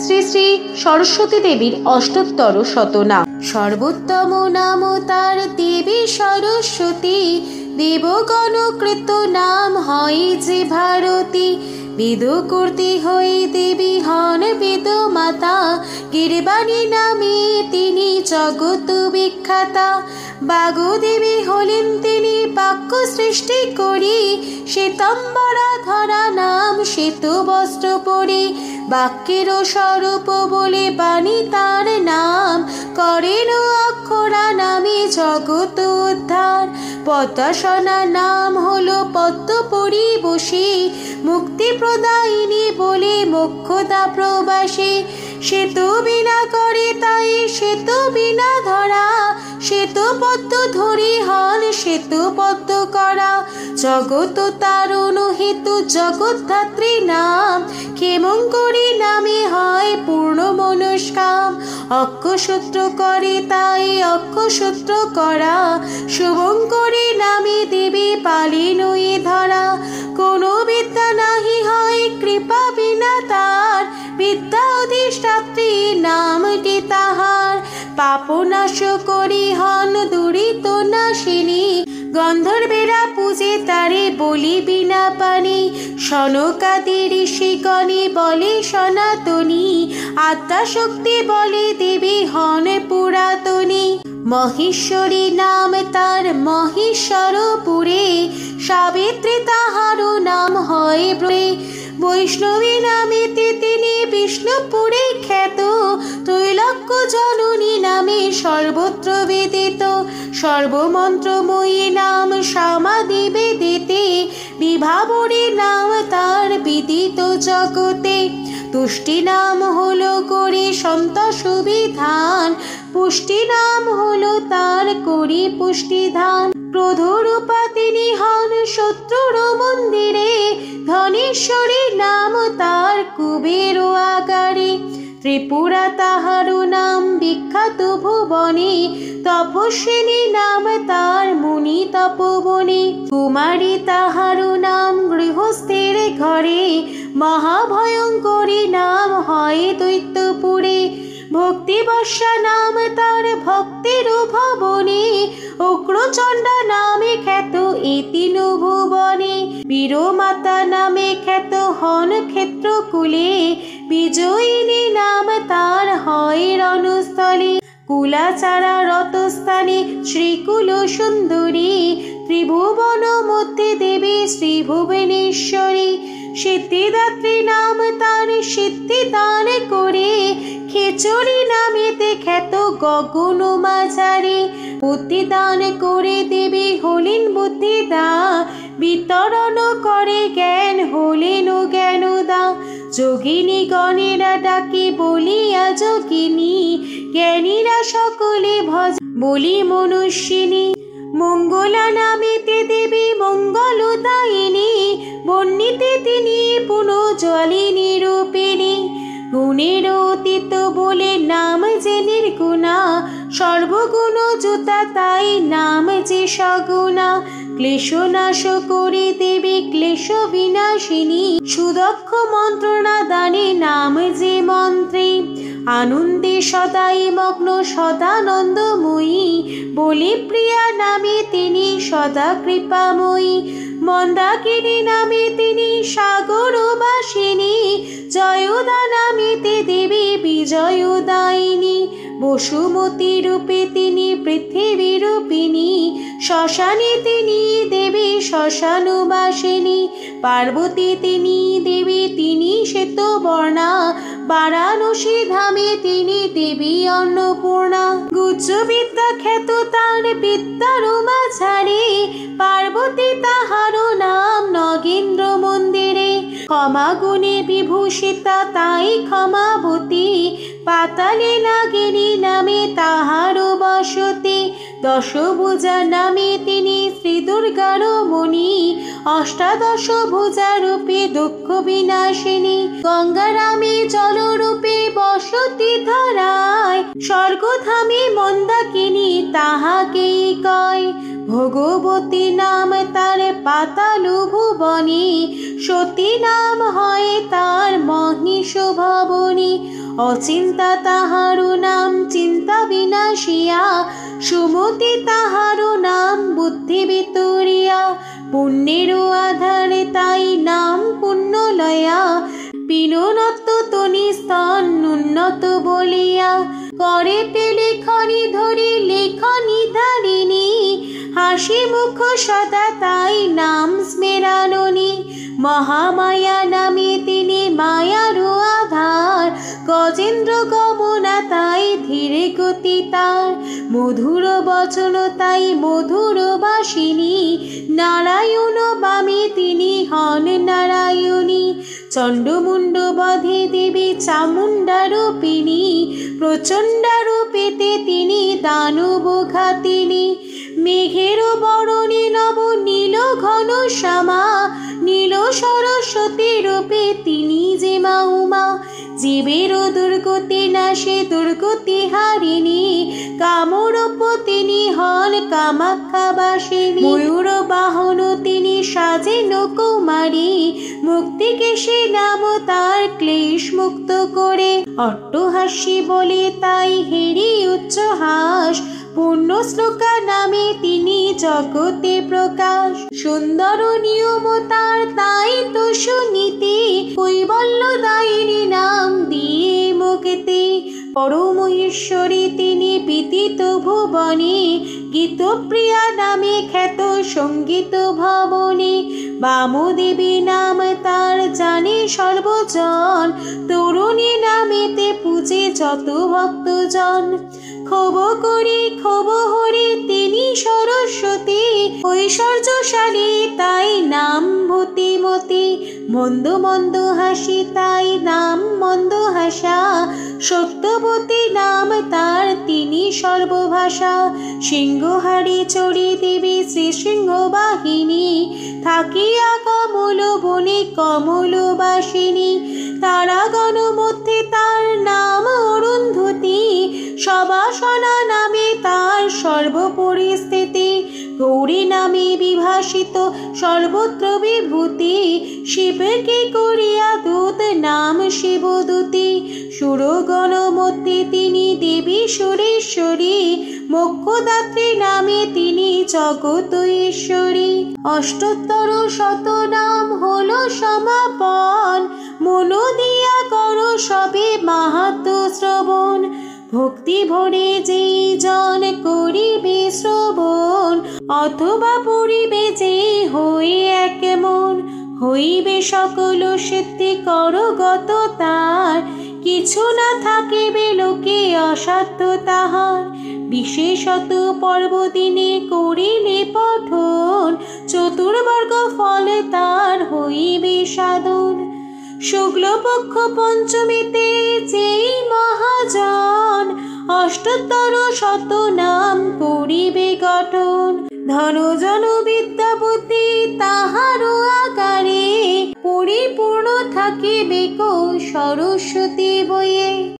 শ্রী শ্রী সরস্বতী দেবীর অষ্টোত্তর শতনাম। সর্বোত্তম নাম তার দেবী সরস্বতী, দেবগণ কৃত নাম হয় যে ভারতী। বেদ করতে হয়ে দেবী হন বেদ মাতা, গিরবাণী নামে তিনি জগৎ বিখ্যাতা। বাগদেবী হলেন তিনি বাক্য সৃষ্টি করি, শ্বেতাম্বরা ধরা নাম শ্বেত বস্ত্র পরে। বাক্যের স্বরূপ বলে বাণী তার নাম, করেন অক্ষরা নামে জগৎ উদ্ধার। পদ্মাসনা নাম হলো পদ্ম পরিবশী, মুক্তি প্রদায়িনী বলে মোক্ষদা প্রবাসী। সেতু বিনা করে তাই সেতু বিনা ধরা, সেতু পদ্ম ধরি হন সেতু পদ্ম করা। জগৎ তারুণ হেতু জগৎধাত্রী নাম, ক্ষেমঙ্করী নামে হয় পূর্ণ মনস্কাম। অক্ষসূত্র করে তাই অক্ষসূত্র করা, শুভঙ্করী নামে দেবী পালিন ধরা। কোনো বিদ্যা নাহি হয় কৃপা বিনা তার, বিদ্যা অধিষ্ঠাত্রী নামটি তাহার। পাপনাশ করি হন দুরিত নাশিনী, গন্ধর্বেরা পূজে তারে বলি বিনা পানি। সনকাদি ঋষিগণে বলে সনাতনী, আত্মা শক্তি বলে দেবী হন পুরাতনী। মহেশ্বরী নাম তার মহেশ্বরপুরে, সাবিত্রী তাহারও নাম হয় ব্রে। বৈষ্ণবী নামেতে তিনি বিষ্ণুপুরে খ্যাত, ত্রৈলোক্য জননী নামে সর্বত্র বেদিত। সর্বমন্ত্রময়ী নাম সমাধি বেদিতে, বিভাবরী নাম তার বিদিত জগতে। তুষ্টি নাম হলো করি সন্তোষ বিধান, পুষ্টি নাম হলো তার করি পুষ্টিধান। ক্রোধরূপা তিনি হন শত্রুর মন্দিরে, ধনেশ্বরী নাম তার কুবের আগারে। ত্রিপুরা তাহারও নাম বিখ্যাত ভুবনে, তপস্বিনী নাম তার মুনি তপবনে। কুমারী তাহারও নাম গৃহস্থের ঘরে, মহাভয়ঙ্করী নাম হয় দৈত্যপুরে। ভক্তিবর্ষা নাম তার ভক্তের ভবনে, উগ্রচণ্ডা নামে খ্যাত এই তিন ভুবনে। বীরমাতা নামে খ্যাত হন ক্ষেত্রকুলে, বিজয়িনী নাম তার হয় রণস্থলে। কুলাচারা রতস্থানে শ্রীকুল সুন্দরী, ত্রিভুবন মধ্যে দেবী শ্রী ভুবনেশ্বরী। সিদ্ধিদাত্রী নাম তার সিদ্ধি দান করে, খেচরি নামেতে খ্যাত গগন মাঝারে। বুদ্ধিদান করে দেবী হলেন বুদ্ধিদা, বিতরণ করে জ্ঞান হলেন জ্ঞানদা। যোগিনী গণেরা ডাকে বলিয়া যোগিনী, জ্ঞানীরা সকলে ভজ বলি মনুষ্যিনী। মঙ্গলা নামেতে দেবী মঙ্গলদায়িনী, বর্ণিতে তিনি পুনর্জলিনী রূপিণী। গুণের অতীত বলে নাম যে নির্গুণা, সর্বগুণ যুতা তাই নাম যে সগুণা। ক্লেশ নাশ করে দেবী ক্লেশ বিনাশিনী, সুদক্ষ মন্ত্রণা দানে নাম যে মন্ত্রী। আনন্দে সদাই মগ্ন সদানন্দময়ী, বলি প্রিয়া নামে তিনি সদা কৃপাময়ী। মন্দাকিনী নামে তিনি সাগরবাসিনী, জয়দা নামেতে দেবী বিজয়দায়িনী। বসুমতী রূপে তিনি পৃথিবী রূপিণী, শ্মশানে তিনি দেবী শ্মশানবাসিনী। পার্বতী তিনি দেবী তিনি শ্বেতবর্ণা, বারাণসী ধামে তিনি দেবী অন্নপূর্ণা। গুজ্জ বিদ্যা খ্যাত তার বিদ্যার মাঝারে, পার্বতী তাহারও নাম নগেন্দ্র মন্দিরে। ক্ষমা গুণে বিভূষিতা তাই ক্ষমাবতী, পাতালে নাগিনী নামে তাহারও বসতি। দশভুজা নামে তিনি শ্রী দুর্গার মণি, অষ্টাদশ ভুজা রূপে দুঃখ বিনাশিনী। গঙ্গারামে জলরূপে বসতি ধরায়, স্বর্গধামে মন্দাকিনী তাহাকেই কয়। ভগবতী নাম তার পাতাল ভুবনী, সতী নাম হয় তার মহিষ ভবনী। অচিন্তা তাহারো নাম চিন্তা বিনাশিয়া, সুমতি তাহারো নাম বুদ্ধি ভিতরিয়া। পুণ্যেরও আধারে তাই নাম পুণ্যলয়া, বিনোনত তনি স্তন উন্নত বলিয়া। করেতে লেখনি ধরি লেখনি ধারিণী, হাসি মুখ সদা তাই নাম স্মেরাননি। মহামায়া নামে তিনি মায়ারও আধার, গজেন্দ্র গমনা তাই ধীরে গতি তার। মধুর বচন তাই মধুর বাসিনী, নারায়ণ বামে তিনি হন নারায়ণী। চণ্ডমুণ্ড বধে দেবী চামুণ্ডা রূপিণী, প্রচণ্ডা রূপেতে তিনি দানব ঘাতিনী। মেঘের বরণে নব নীল ঘন শ্যামা, নীল সরস্বতী রূপে তিনি যে মা উমা। জীবের দুর্গতি নাশে দুর্গতি হারিণী, কামরূপ তিনি হন কামাখ্যা বাসিনী। ময়ূর বাহন তিনি সাজেন কুমারী, মুক্তিকে সে নাম তার ক্লেশ মুক্ত করে। অট্টহাসি বলে তাই হেরি উচ্চহাস, পূর্ণ শ্লোকা নামে তিনি জগতে প্রকাশ। সুন্দর নিয়ম তার তাই তো সুনীতি, কৈবল্য দায়িনী নাম দিয়ে মুক্তি। পরম ঈশ্বরী তিনি বিদিত ভুবনে, গীতপ্রিয়া নামে খ্যাত সঙ্গীত ভবনে। বামদেবী নাম তার জানে সর্বজন, তরুণী নামেতে পূজে যত ভক্তজন। ক্ষোভ করি ক্ষোভ হরি তিনি সরস্বতী, ঐশ্বর্যশালী তাই নাম ভূতিমতী। মন্দ মন্দ হাসি তাই নাম মন্দ হাসা, সত্যবতী নাম তার তিনি সর্বভাষা। সিংহহারি চড়ি দেবী শ্রী সিংহ বাহিনী, থাকিয়া কমল বনে কমলবাসিনী। তারাগণ মধ্যে তার নাম অরুন্ধতী, সবাসনা নামে তার সর্বপরিস্থিতি। গৌরী নামে বিভাসিত সর্বত্র বিভূতি, শিবকে করিয়া দূত নাম শিবদূতী। সুরগণ মধ্যে তিনি দেবী সুরেশ্বরী, মোক্ষদাত্রী নামে তিনি জগত ঈশ্বরী। অষ্টোত্তর শত নাম হলো সমাপন, মন দিয়া করো সবে মাহাত্ম শ্রবণ। ভক্তি ভরে যেই জন করিবে শ্রবণ, অথবা পড়িবে যেই হয়ে এক মন। হইবে সকল সিদ্ধি করগত তার, কিছু না থাকিবে লোকে অসাধ্য তাহার। বিশেষত পর্বদিনে করিলে পঠন, চতুর্বর্গ ফল তার হইবে সাধন। শুক্লপক্ষ পঞ্চমীতে যেই মহাজন, অষ্টোত্তর শত নাম করিবে গঠন। ধনজন বিদ্যা বুদ্ধি তাহারও আকারে, পরিপূর্ণ থাকিবে কো সরস্বতী বইয়ে।